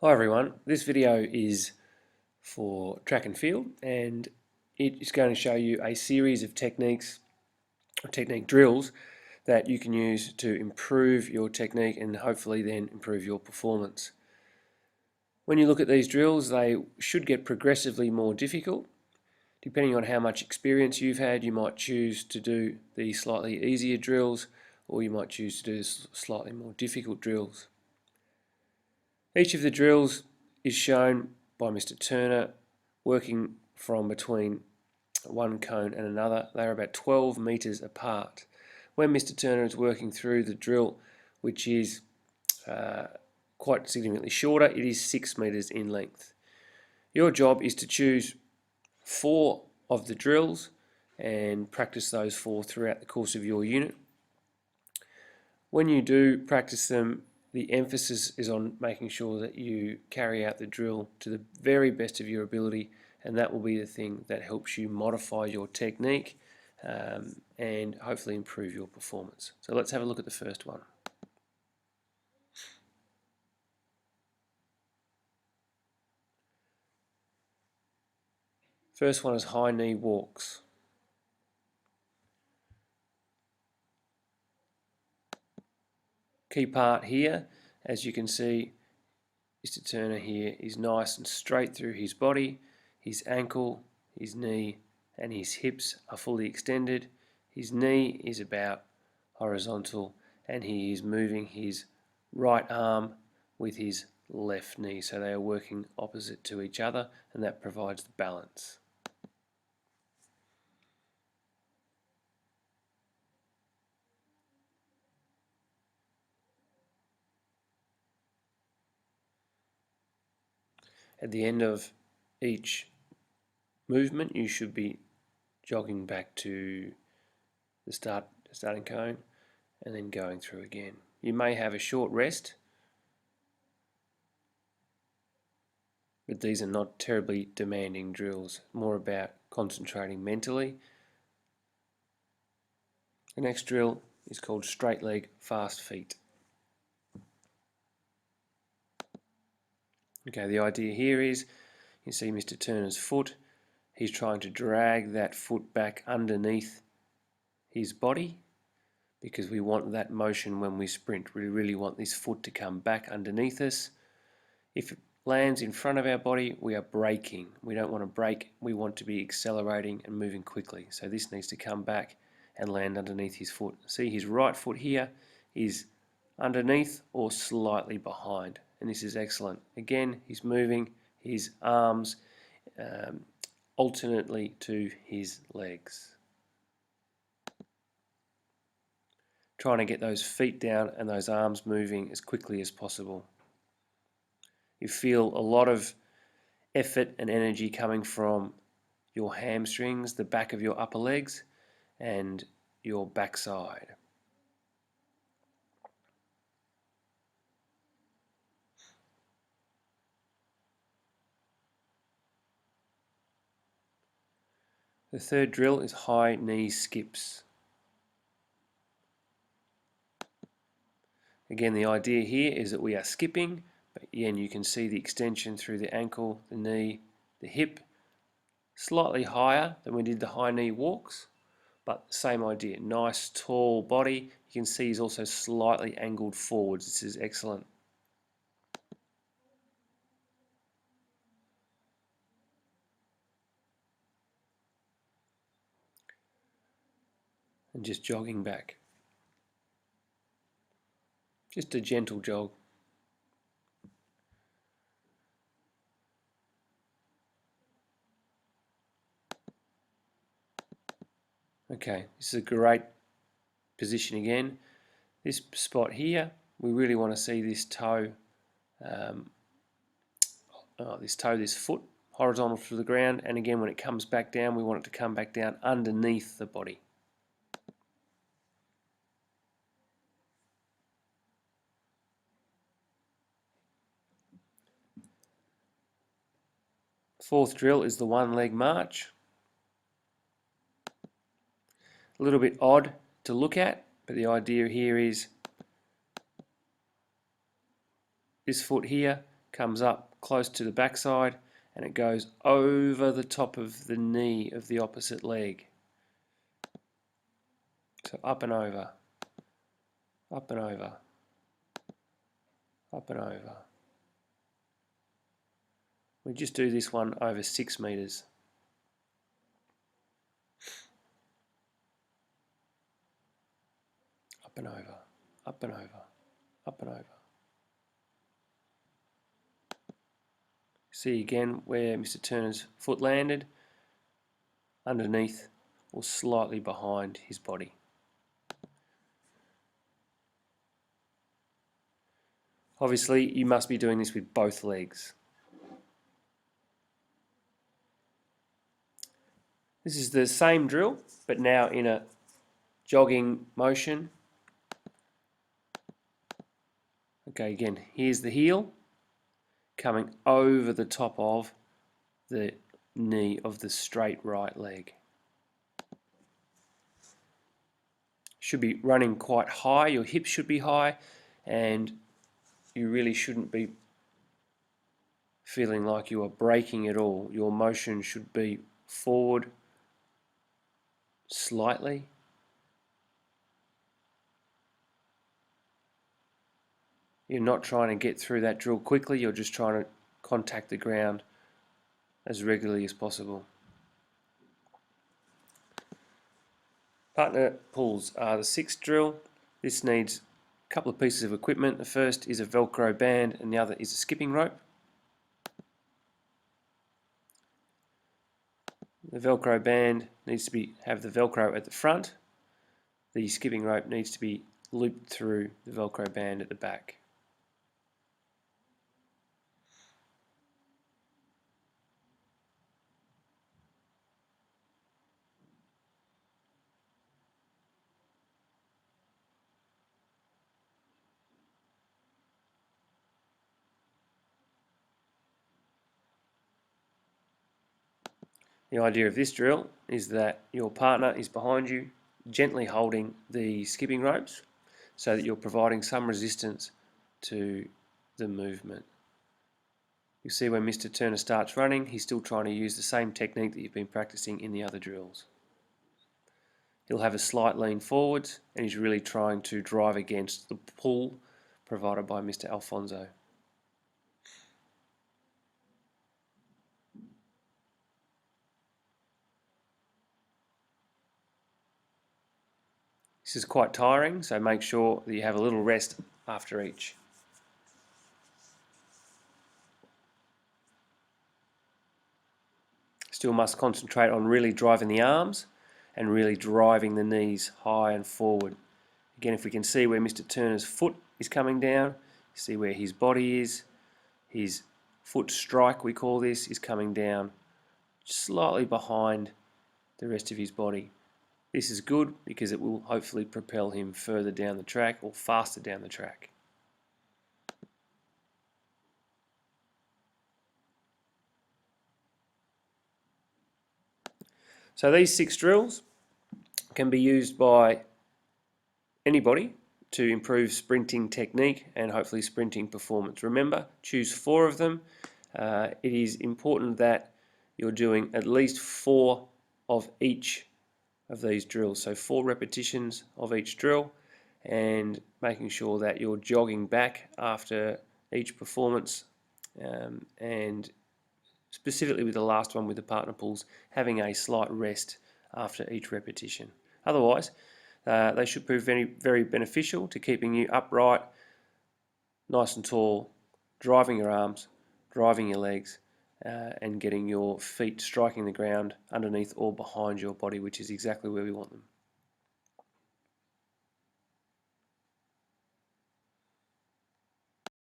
Hi everyone, this video is for track and field and it is going to show you a series of technique drills that you can use to improve your technique and hopefully then improve your performance. When you look at these drills, they should get progressively more difficult. Depending on how much experience you've had, you might choose to do the slightly easier drills or you might choose to do slightly more difficult drills. Each of the drills is shown by Mr. Turner working from between one cone and another. They are about 12 metres apart. When Mr. Turner is working through the drill, which is quite significantly shorter, it is 6 metres in length. Your job is to choose 4 of the drills and practice those 4 throughout the course of your unit. When you do practice them, the emphasis is on making sure that you carry out the drill to the very best of your ability, and that will be the thing that helps you modify your technique and hopefully improve your performance. So let's have a look at the first one. First one is high knee walks. Key part here, as you can see, Mr. Turner here is nice and straight through his body. His ankle, his knee and his hips are fully extended. His knee is about horizontal and he is moving his right arm with his left knee, so they are working opposite to each other and that provides the balance. At the end of each movement you should be jogging back to the starting cone and then going through again. You may have a short rest, but these are not terribly demanding drills, more about concentrating mentally. The next drill is called straight leg fast feet. Okay, the idea here is you see Mr. Turner's foot. He's trying to drag that foot back underneath his body because we want that motion when we sprint. We really want this foot to come back underneath us. If it lands in front of our body, we are braking. We don't want to brake, we want to be accelerating and moving quickly. So this needs to come back and land underneath his foot. See, his right foot here is underneath or slightly behind, and this is excellent. Again, he's moving his arms alternately to his legs. Trying to get those feet down and those arms moving as quickly as possible. You feel a lot of effort and energy coming from your hamstrings, the back of your upper legs, and your backside. The third drill is high knee skips. Again, the idea here is that we are skipping, but again you can see the extension through the ankle, the knee, the hip, slightly higher than we did the high knee walks, but same idea, nice tall body. You can see he's also slightly angled forwards. This is excellent. And just jogging back. Just a gentle jog. Okay, this is a great position again. This spot here, we really want to see this toe, this foot horizontal to the ground, and again when it comes back down, we want it to come back down underneath the body. Fourth drill is the one leg march. A little bit odd to look at, but the idea here is this foot here comes up close to the backside and it goes over the top of the knee of the opposite leg. So up and over, up and over, up and over. We just do this one over 6 meters. Up and over, up and over, up and over. See again where Mr. Turner's foot landed, underneath or slightly behind his body. Obviously, you must be doing this with both legs. This is the same drill, but now in a jogging motion. Okay, again, here's the heel coming over the top of the knee of the straight right leg. Should be running quite high, your hips should be high, and you really shouldn't be feeling like you are braking at all. Your motion should be forward slightly. You're not trying to get through that drill quickly, you're just trying to contact the ground as regularly as possible. Partner pulls are the 6th drill. This needs a couple of pieces of equipment. The first is a Velcro band and the other is a skipping rope. The Velcro band needs to have the Velcro at the front. The skipping rope needs to be looped through the Velcro band at the back. The idea of this drill is that your partner is behind you, gently holding the skipping ropes so that you're providing some resistance to the movement. You see when Mr. Turner starts running, he's still trying to use the same technique that you've been practicing in the other drills. He'll have a slight lean forwards and he's really trying to drive against the pull provided by Mr. Alfonso. This is quite tiring, so make sure that you have a little rest after each. Still must concentrate on really driving the arms and really driving the knees high and forward. Again, if we can see where Mr. Turner's foot is coming down, see where his body is, his foot strike, we call this, is coming down slightly behind the rest of his body. This is good because it will hopefully propel him further down the track or faster down the track. So these 6 drills can be used by anybody to improve sprinting technique and hopefully sprinting performance. Remember, choose 4 of them. It is important that you're doing at least 4 of each of these drills, so 4 repetitions of each drill, and making sure that you're jogging back after each performance, and specifically with the last one with the partner pulls, having a slight rest after each repetition. Otherwise, they should prove very, very beneficial to keeping you upright, nice and tall, driving your arms, driving your legs, and getting your feet striking the ground underneath or behind your body, which is exactly where we want them.